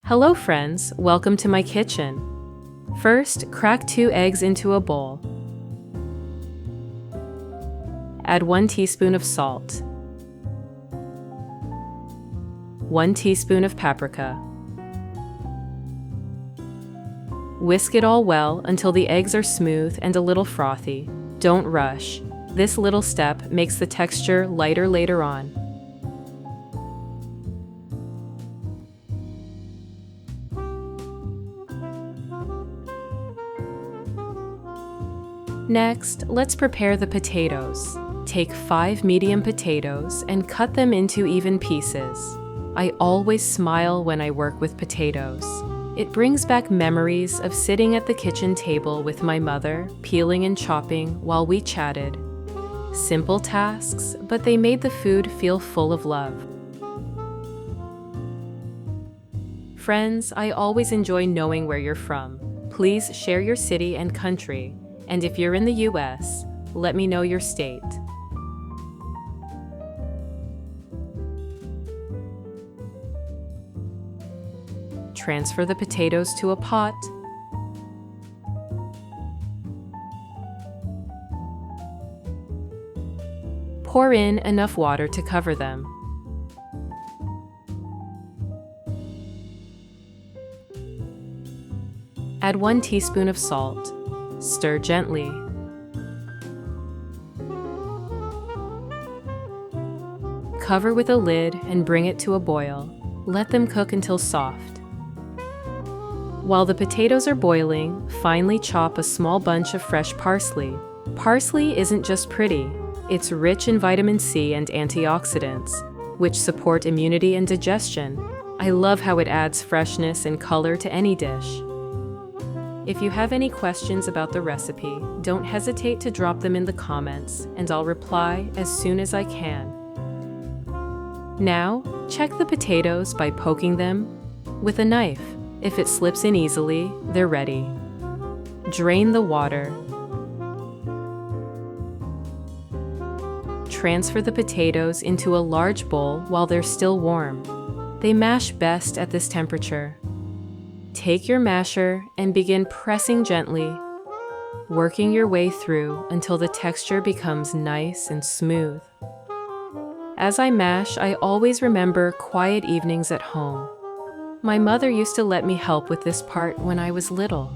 Hello friends, welcome to my kitchen. First, crack 2 eggs into a bowl. Add 1 teaspoon of salt, 1 teaspoon of paprika. Whisk it all well until the eggs are smooth and a little frothy. Don't rush. This little step makes the texture lighter later on. Next, let's prepare the potatoes. Take 5 medium potatoes and cut them into even pieces. I always smile when I work with potatoes. It brings back memories of sitting at the kitchen table with my mother, peeling and chopping while we chatted. Simple tasks, but they made the food feel full of love. Friends, I always enjoy knowing where you're from. Please share your city and country. And if you're in the US, let me know your state. Transfer the potatoes to a pot. Pour in enough water to cover them. Add 1 teaspoon of salt. Stir gently. Cover with a lid and bring it to a boil. Let them cook until soft. While the potatoes are boiling, finely chop a small bunch of fresh parsley. Parsley isn't just pretty, it's rich in vitamin C and antioxidants, which support immunity and digestion. I love how it adds freshness and color to any dish. If you have any questions about the recipe, don't hesitate to drop them in the comments, and I'll reply as soon as I can. Now, check the potatoes by poking them with a knife. If it slips in easily, they're ready. Drain the water. Transfer the potatoes into a large bowl while they're still warm. They mash best at this temperature. Take your masher and begin pressing gently, working your way through until the texture becomes nice and smooth. As I mash, I always remember quiet evenings at home. My mother used to let me help with this part when I was little.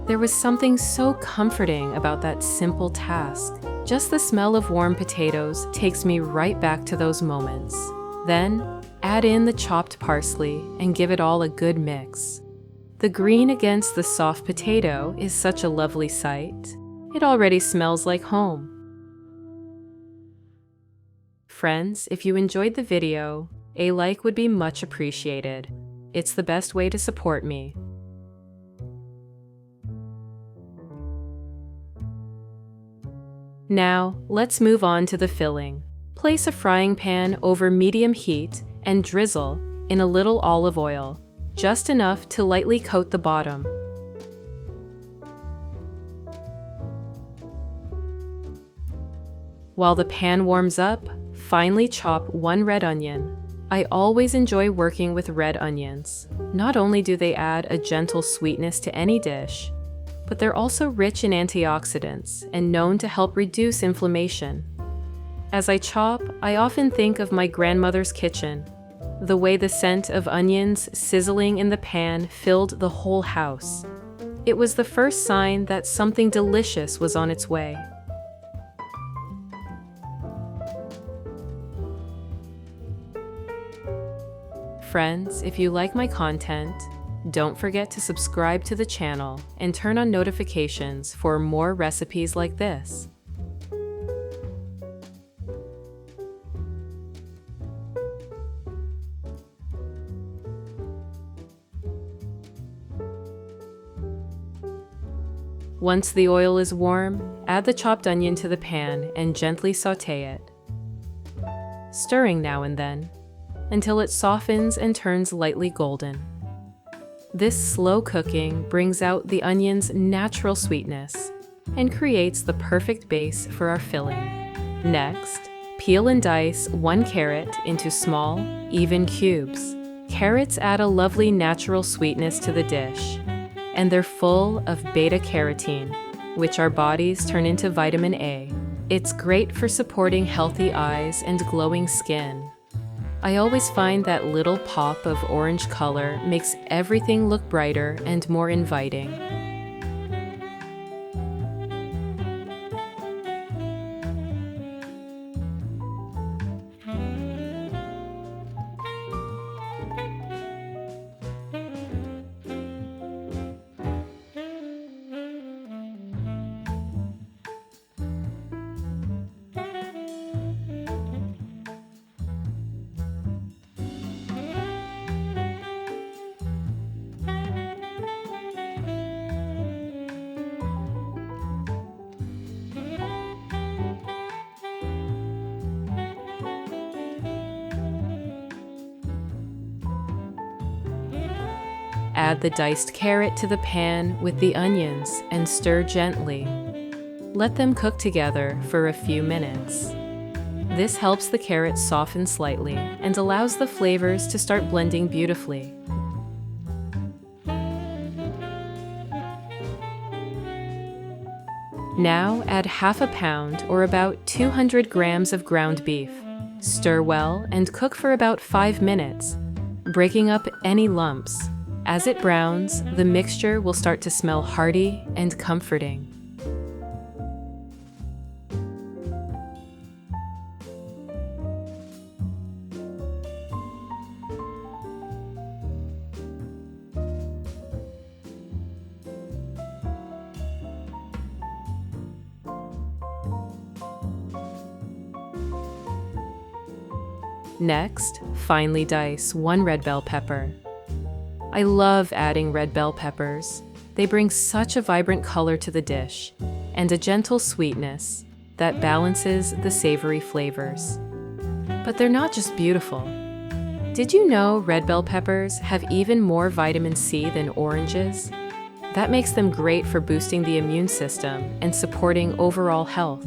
There was something so comforting about that simple task. Just the smell of warm potatoes takes me right back to those moments. Then, add in the chopped parsley and give it all a good mix. The green against the soft potato is such a lovely sight. It already smells like home. Friends, if you enjoyed the video, a like would be much appreciated. It's the best way to support me. Now, let's move on to the filling. Place a frying pan over medium heat and drizzle in a little olive oil, just enough to lightly coat the bottom. While the pan warms up, finely chop 1 red onion. I always enjoy working with red onions. Not only do they add a gentle sweetness to any dish, but they're also rich in antioxidants and known to help reduce inflammation. As I chop, I often think of my grandmother's kitchen. The way the scent of onions sizzling in the pan filled the whole house. It was the first sign that something delicious was on its way. Friends, if you like my content, don't forget to subscribe to the channel and turn on notifications for more recipes like this. Once the oil is warm, add the chopped onion to the pan and gently saute it, stirring now and then, until it softens and turns lightly golden. This slow cooking brings out the onion's natural sweetness and creates the perfect base for our filling. Next, peel and dice 1 carrot into small, even cubes. Carrots add a lovely natural sweetness to the dish, and they're full of beta-carotene, which our bodies turn into vitamin A. It's great for supporting healthy eyes and glowing skin. I always find that little pop of orange color makes everything look brighter and more inviting. Add the diced carrot to the pan with the onions and stir gently. Let them cook together for a few minutes. This helps the carrot soften slightly and allows the flavors to start blending beautifully. Now add half a pound or about 200 grams of ground beef. Stir well and cook for about 5 minutes, breaking up any lumps. As it browns, the mixture will start to smell hearty and comforting. Next, finely dice 1 red bell pepper. I love adding red bell peppers. They bring such a vibrant color to the dish and a gentle sweetness that balances the savory flavors. But they're not just beautiful. Did you know red bell peppers have even more vitamin C than oranges? That makes them great for boosting the immune system and supporting overall health.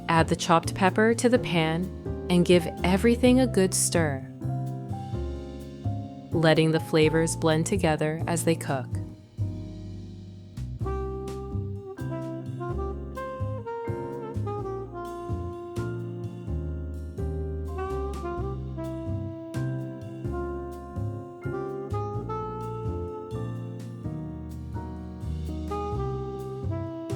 Add the chopped pepper to the pan and give everything a good stir, letting the flavors blend together as they cook.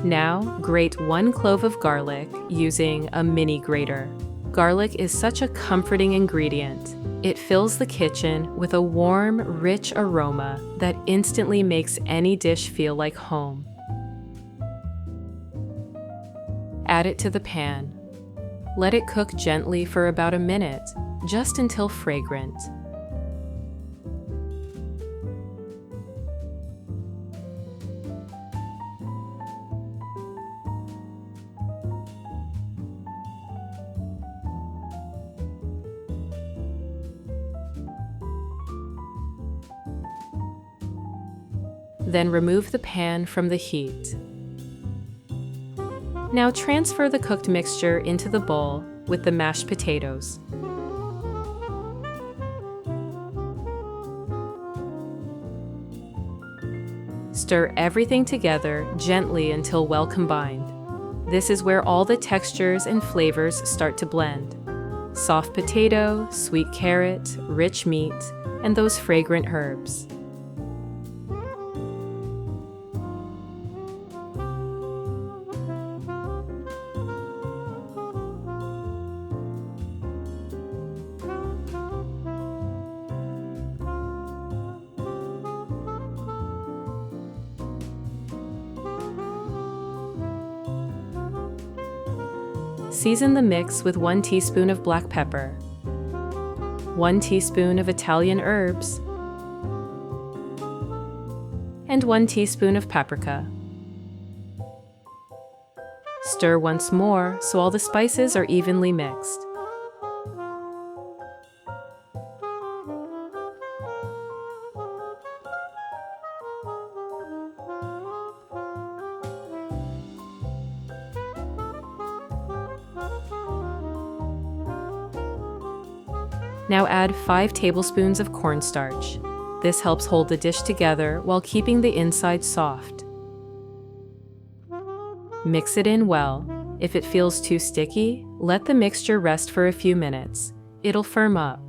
Now, grate 1 clove of garlic using a mini grater. Garlic is such a comforting ingredient. It fills the kitchen with a warm, rich aroma that instantly makes any dish feel like home. Add it to the pan. Let it cook gently for about a minute, just until fragrant. Then remove the pan from the heat. Now transfer the cooked mixture into the bowl with the mashed potatoes. Stir everything together gently until well combined. This is where all the textures and flavors start to blend. Soft potato, sweet carrot, rich meat, and those fragrant herbs. Season the mix with 1 teaspoon of black pepper, 1 teaspoon of Italian herbs, and 1 teaspoon of paprika. Stir once more so all the spices are evenly mixed. Now add 5 tablespoons of cornstarch. This helps hold the dish together while keeping the inside soft. Mix it in well. If it feels too sticky, let the mixture rest for a few minutes. It'll firm up.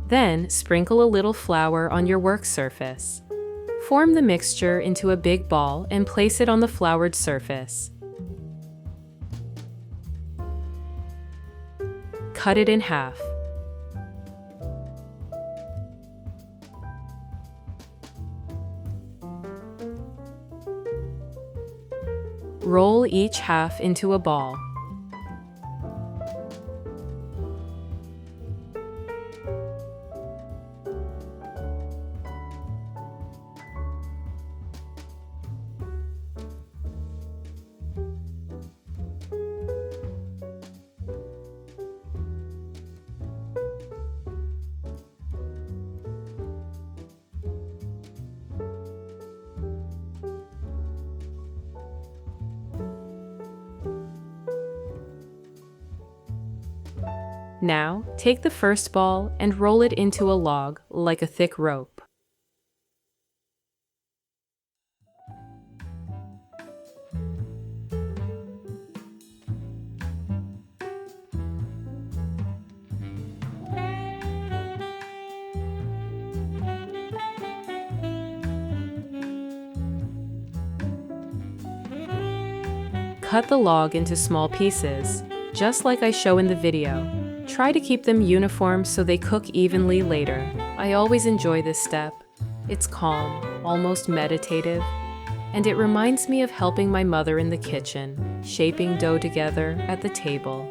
Then, sprinkle a little flour on your work surface. Form the mixture into a big ball and place it on the floured surface. Cut it in half. Roll each half into a ball. Now, take the first ball and roll it into a log like a thick rope. Cut the log into small pieces, just like I show in the video. Try to keep them uniform so they cook evenly later. I always enjoy this step. It's calm, almost meditative, and it reminds me of helping my mother in the kitchen, shaping dough together at the table.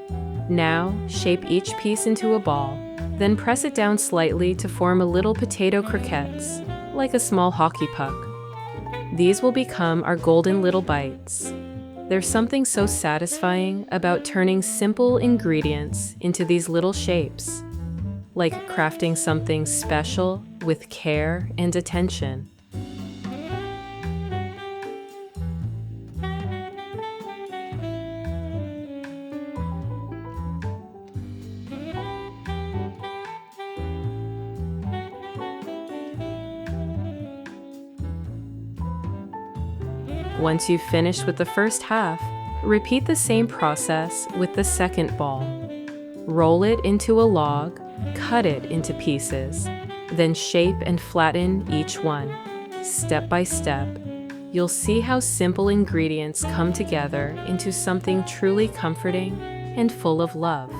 Now, shape each piece into a ball, then press it down slightly to form a little potato croquettes, like a small hockey puck. These will become our golden little bites. There's something so satisfying about turning simple ingredients into these little shapes, like crafting something special with care and attention. Once you've finished with the first half, repeat the same process with the second ball. Roll it into a log, cut it into pieces, then shape and flatten each one. Step by step, you'll see how simple ingredients come together into something truly comforting and full of love.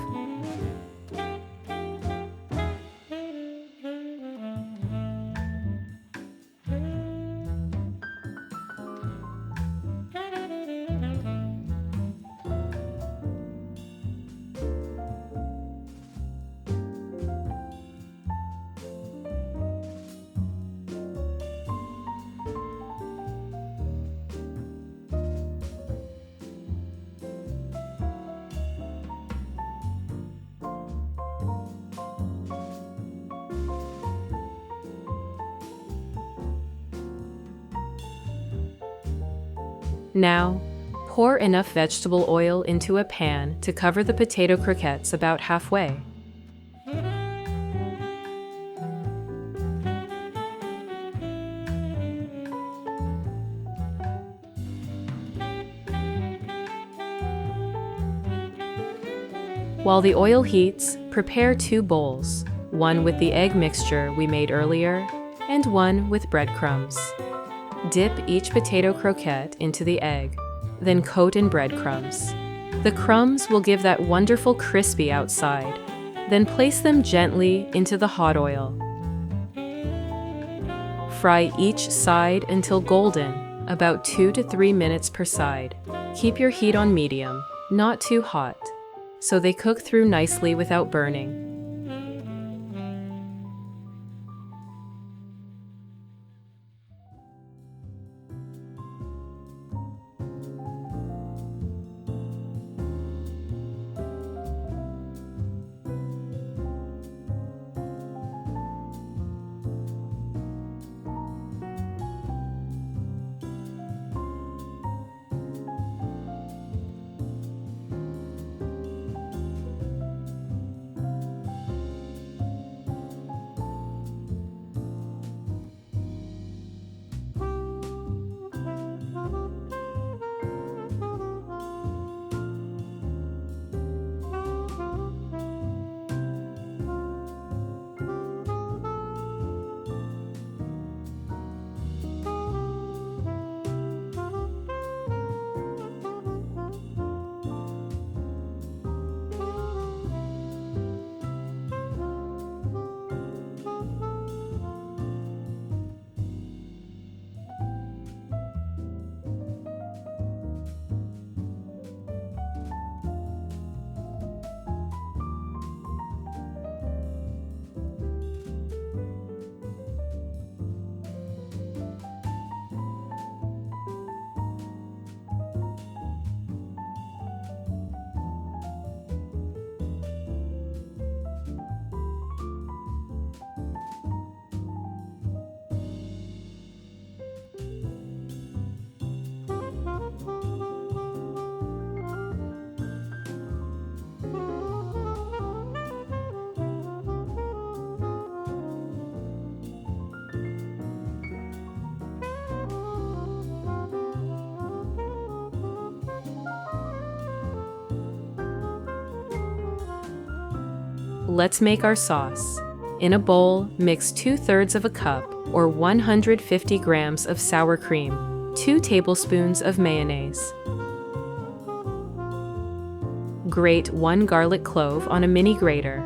Now, pour enough vegetable oil into a pan to cover the potato croquettes about halfway. While the oil heats, prepare 2 bowls, one with the egg mixture we made earlier, and one with breadcrumbs. Dip each potato croquette into the egg, then coat in breadcrumbs. The crumbs will give that wonderful crispy outside. Then place them gently into the hot oil. Fry each side until golden, about 2 to 3 minutes per side. Keep your heat on medium, not too hot, so they cook through nicely without burning. Let's make our sauce. In a bowl, mix 2/3 of a cup or 150 grams of sour cream, 2 tablespoons of mayonnaise. Grate 1 garlic clove on a mini grater.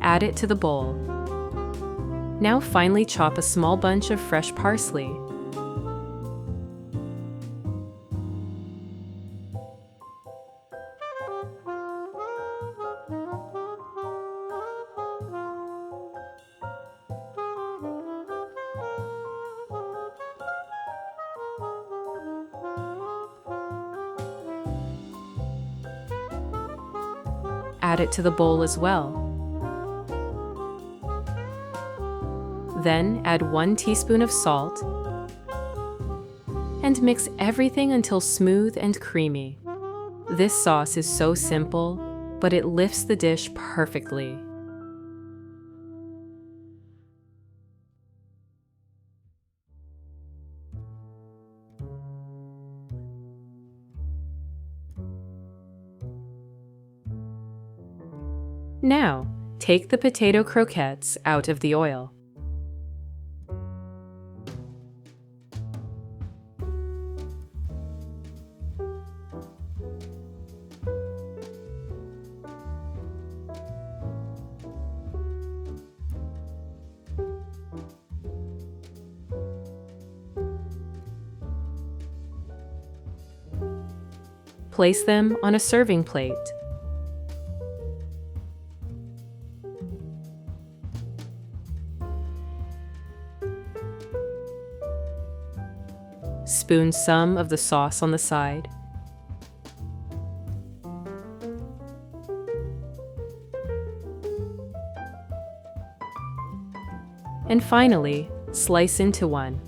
Add it to the bowl. Now finely chop a small bunch of fresh parsley. Add it to the bowl as well. Then add 1 teaspoon of salt and mix everything until smooth and creamy. This sauce is so simple, but it lifts the dish perfectly. Now, take the potato croquettes out of the oil. Place them on a serving plate. Spoon some of the sauce on the side. And finally, slice into one.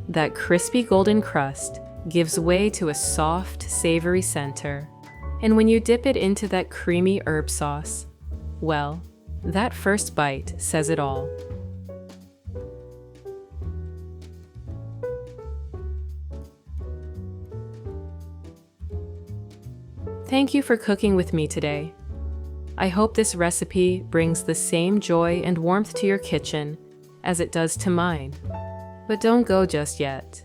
That crispy golden crust gives way to a soft, savory center. And when you dip it into that creamy herb sauce, well, That first bite says it all. Thank you for cooking with me today. I hope this recipe brings the same joy and warmth to your kitchen as it does to mine. But don't go just yet.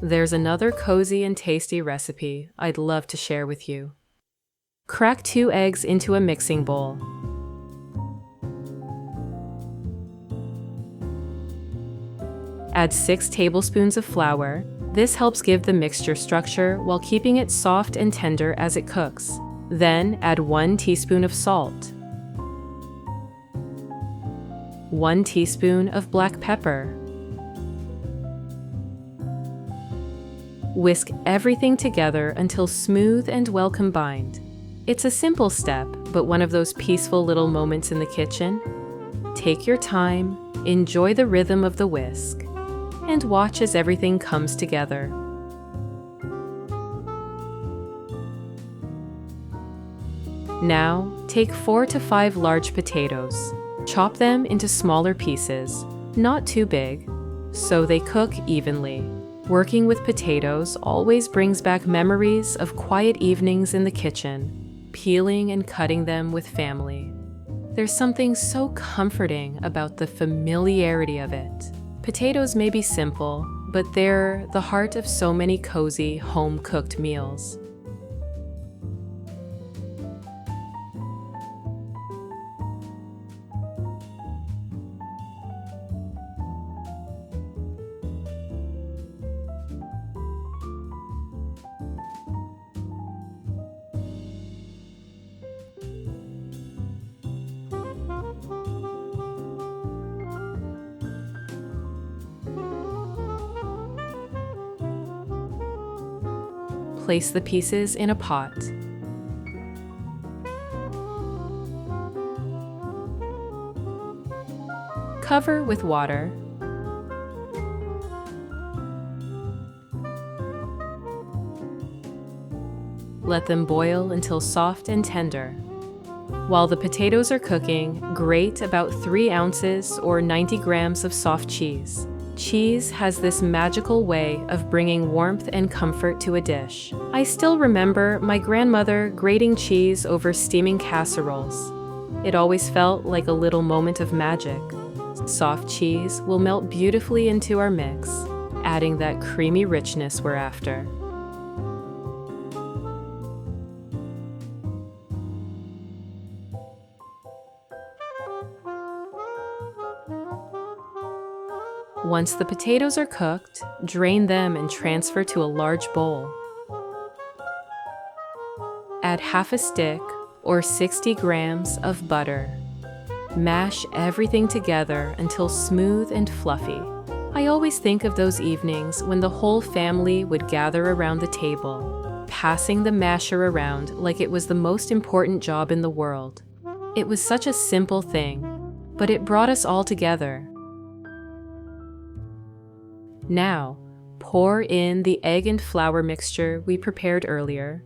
There's another cozy and tasty recipe I'd love to share with you. Crack 2 eggs into a mixing bowl. Add 6 tablespoons of flour. This helps give the mixture structure while keeping it soft and tender as it cooks. Then add 1 teaspoon of salt, 1 teaspoon of black pepper. Whisk everything together until smooth and well combined. It's a simple step, but one of those peaceful little moments in the kitchen. Take your time, enjoy the rhythm of the whisk, and watch as everything comes together. Now, take 4 to 5 large potatoes. Chop them into smaller pieces, not too big, so they cook evenly. Working with potatoes always brings back memories of quiet evenings in the kitchen, peeling and cutting them with family. There's something so comforting about the familiarity of it. Potatoes may be simple, but they're the heart of so many cozy, home-cooked meals. Place the pieces in a pot. Cover with water. Let them boil until soft and tender. While the potatoes are cooking, grate about 3 ounces or 90 grams of soft cheese. Cheese has this magical way of bringing warmth and comfort to a dish. I still remember my grandmother grating cheese over steaming casseroles. It always felt like a little moment of magic. Soft cheese will melt beautifully into our mix, adding that creamy richness we're after. Once the potatoes are cooked, drain them and transfer to a large bowl. Add half a stick or 60 grams of butter. Mash everything together until smooth and fluffy. I always think of those evenings when the whole family would gather around the table, passing the masher around like it was the most important job in the world. It was such a simple thing, but it brought us all together. Now, pour in the egg and flour mixture we prepared earlier.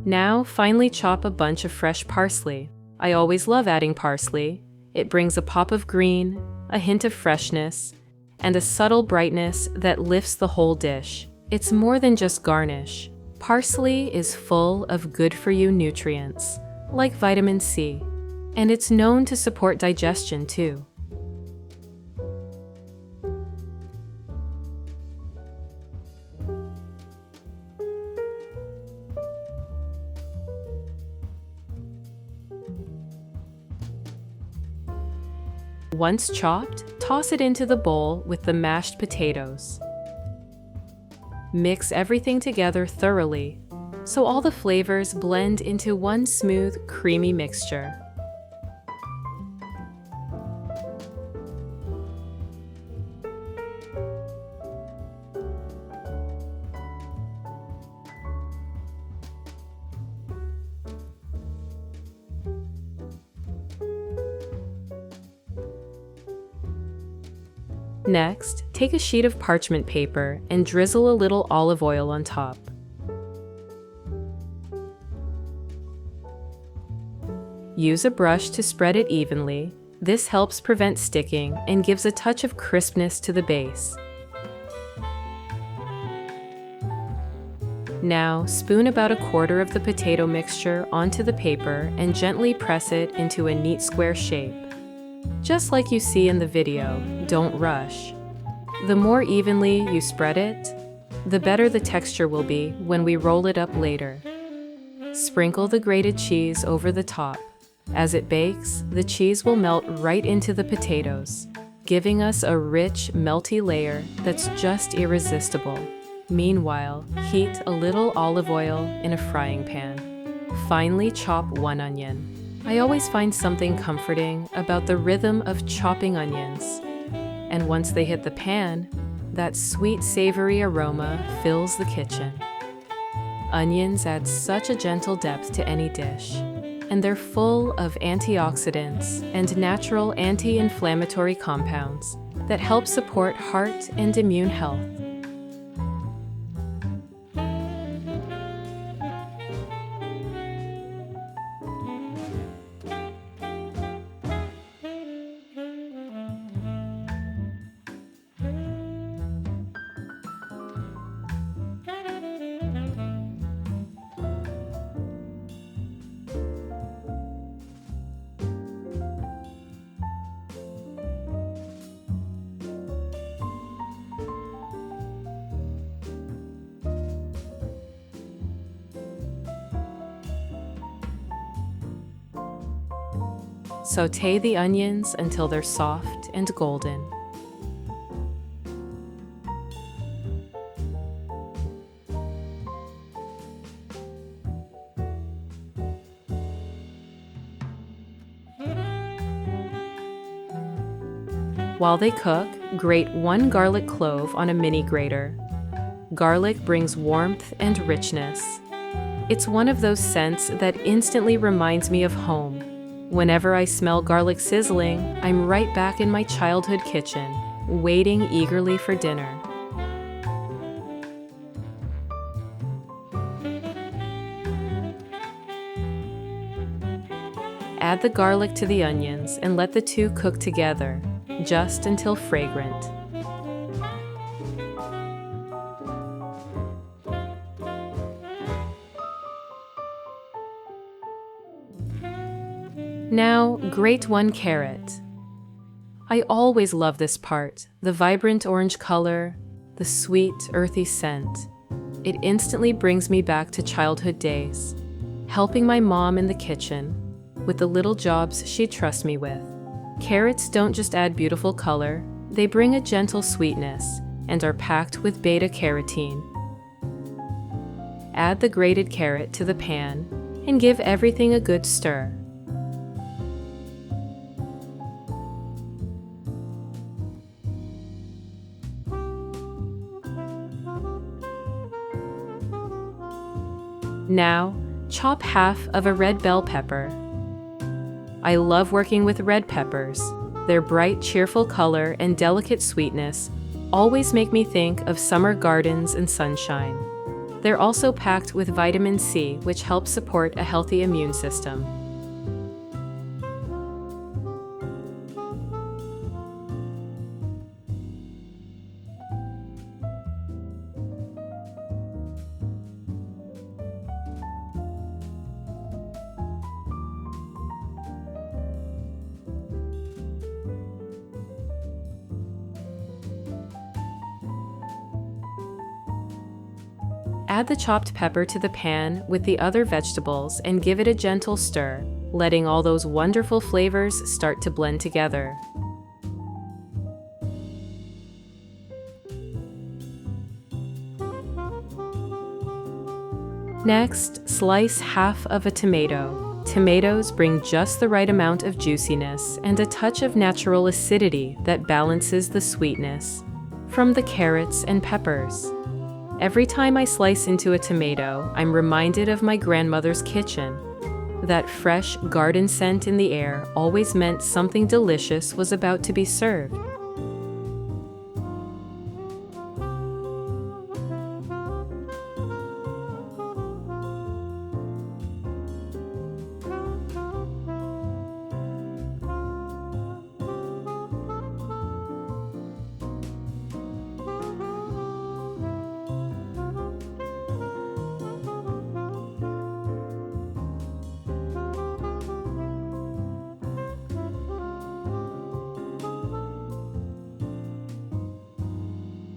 Now, finely chop a bunch of fresh parsley. I always love adding parsley. It brings a pop of green, a hint of freshness, and a subtle brightness that lifts the whole dish. It's more than just garnish. Parsley is full of good-for-you nutrients, like vitamin C, and it's known to support digestion too. Once chopped, toss it into the bowl with the mashed potatoes. Mix everything together thoroughly, so all the flavors blend into one smooth, creamy mixture. Next, take a sheet of parchment paper and drizzle a little olive oil on top. Use a brush to spread it evenly, This helps prevent sticking and gives a touch of crispness to the base. Now, spoon about a quarter of the potato mixture onto the paper and gently press it into a neat square shape. Just like you see in the video, don't rush. The more evenly you spread it, the better the texture will be when we roll it up later. Sprinkle the grated cheese over the top. As it bakes, the cheese will melt right into the potatoes, giving us a rich, melty layer that's just irresistible. Meanwhile, heat a little olive oil in a frying pan. Finely chop one onion. I always find something comforting about the rhythm of chopping onions. And once they hit the pan, that sweet, savory aroma fills the kitchen. Onions add such a gentle depth to any dish, and they're full of antioxidants and natural anti-inflammatory compounds that help support heart and immune health. Sauté the onions until they're soft and golden. While they cook, grate one garlic clove on a mini grater. Garlic brings warmth and richness. It's one of those scents that instantly reminds me of home. Whenever I smell garlic sizzling, I'm right back in my childhood kitchen, waiting eagerly for dinner. Add the garlic to the onions and let the two cook together, just until fragrant. Now, grate one carrot. I always love this part, the vibrant orange color, the sweet, earthy scent. It instantly brings me back to childhood days, helping my mom in the kitchen with the little jobs she'd trust me with. Carrots don't just add beautiful color, they bring a gentle sweetness and are packed with beta-carotene. Add the grated carrot to the pan and give everything a good stir. Now, chop half of a red bell pepper. I love working with red peppers. Their bright, cheerful color and delicate sweetness always make me think of summer gardens and sunshine. They're also packed with vitamin C, which helps support a healthy immune system. Add the chopped pepper to the pan with the other vegetables and give it a gentle stir, letting all those wonderful flavors start to blend together. Next, slice half of a tomato. Tomatoes bring just the right amount of juiciness and a touch of natural acidity that balances the sweetness from the carrots and peppers. Every time I slice into a tomato, I'm reminded of my grandmother's kitchen. That fresh garden scent in the air always meant something delicious was about to be served.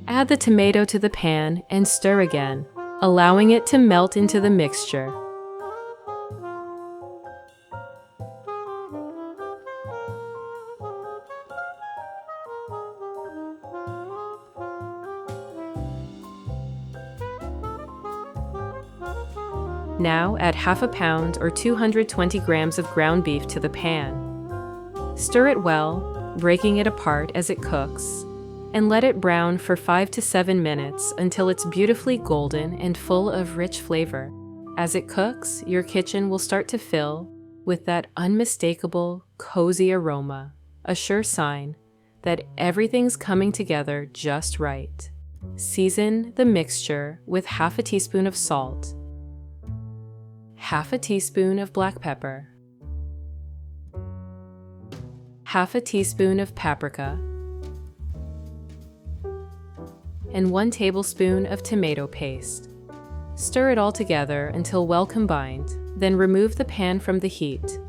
Add the tomato to the pan and stir again, allowing it to melt into the mixture. Now add half a pound or 220 grams of ground beef to the pan. Stir it well, breaking it apart as it cooks, and let it brown for 5 to 7 minutes until it's beautifully golden and full of rich flavor. As it cooks, your kitchen will start to fill with that unmistakable, cozy aroma, a sure sign that everything's coming together just right. Season the mixture with half a teaspoon of salt, half a teaspoon of black pepper, half a teaspoon of paprika, and 1 tablespoon of tomato paste. Stir it all together until well combined, then remove the pan from the heat.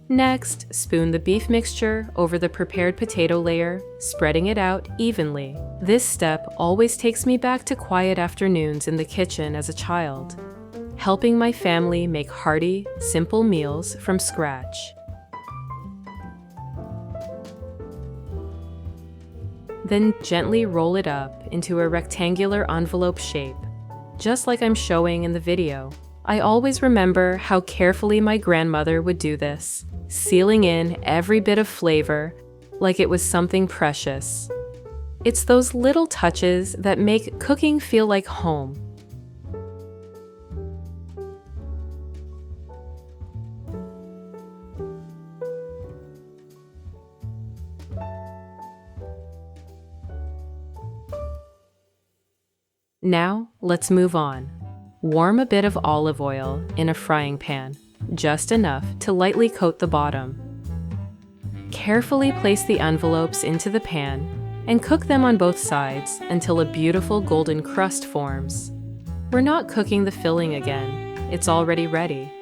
Next, spoon the beef mixture over the prepared potato layer, spreading it out evenly. This step always takes me back to quiet afternoons in the kitchen as a child, helping my family make hearty, simple meals from scratch. Then gently roll it up into a rectangular envelope shape, just like I'm showing in the video. I always remember how carefully my grandmother would do this, sealing in every bit of flavor like it was something precious. It's those little touches that make cooking feel like home. Now, let's move on. Warm a bit of olive oil in a frying pan, just enough to lightly coat the bottom. Carefully place the envelopes into the pan and cook them on both sides until a beautiful golden crust forms. We're not cooking the filling again, it's already ready.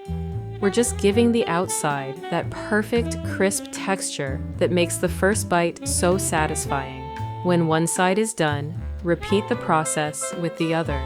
We're just giving the outside that perfect, crisp texture that makes the first bite so satisfying. When one side is done, repeat the process with the other.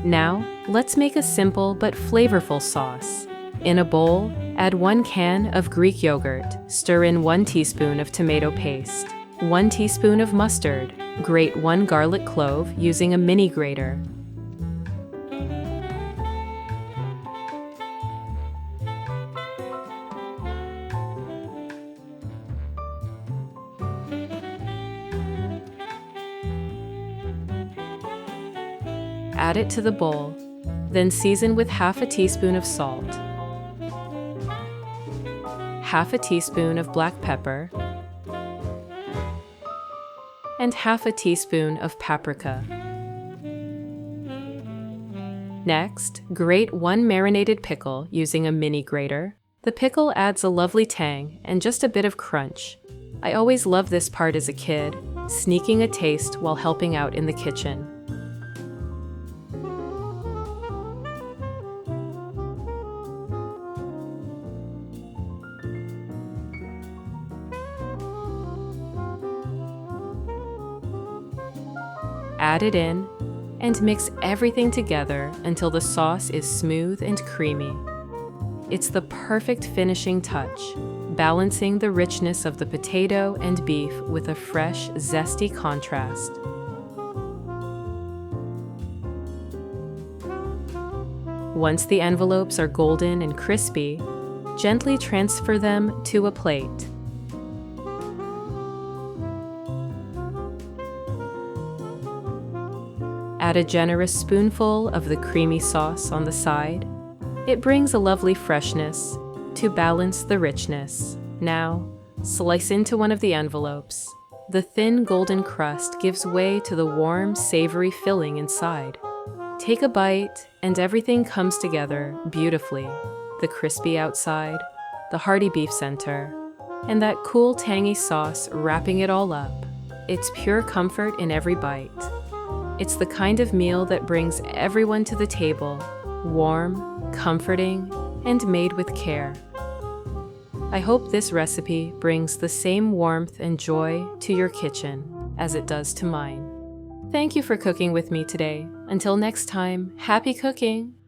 Now, let's make a simple but flavorful sauce. In a bowl, add 1 can of Greek yogurt, stir in 1 teaspoon of tomato paste, 1 teaspoon of mustard, grate 1 garlic clove using a mini grater. add it to the bowl, then season with half a teaspoon of salt, half a teaspoon of black pepper, and half a teaspoon of paprika. Next, grate 1 marinated pickle using a mini grater. The pickle adds a lovely tang and just a bit of crunch. I always loved this part as a kid, sneaking a taste while helping out in the kitchen. Add it in and mix everything together until the sauce is smooth and creamy. It's the perfect finishing touch, balancing the richness of the potato and beef with a fresh, zesty contrast. Once the envelopes are golden and crispy, gently transfer them to a plate. Add a generous spoonful of the creamy sauce on the side. It brings a lovely freshness to balance the richness. Now, slice into one of the envelopes. The thin golden crust gives way to the warm, savory filling inside. Take a bite, and everything comes together beautifully. The crispy outside, the hearty beef center, and that cool, tangy sauce wrapping it all up. It's pure comfort in every bite. It's the kind of meal that brings everyone to the table, warm, comforting, and made with care. I hope this recipe brings the same warmth and joy to your kitchen as it does to mine. Thank you for cooking with me today. Until next time, happy cooking!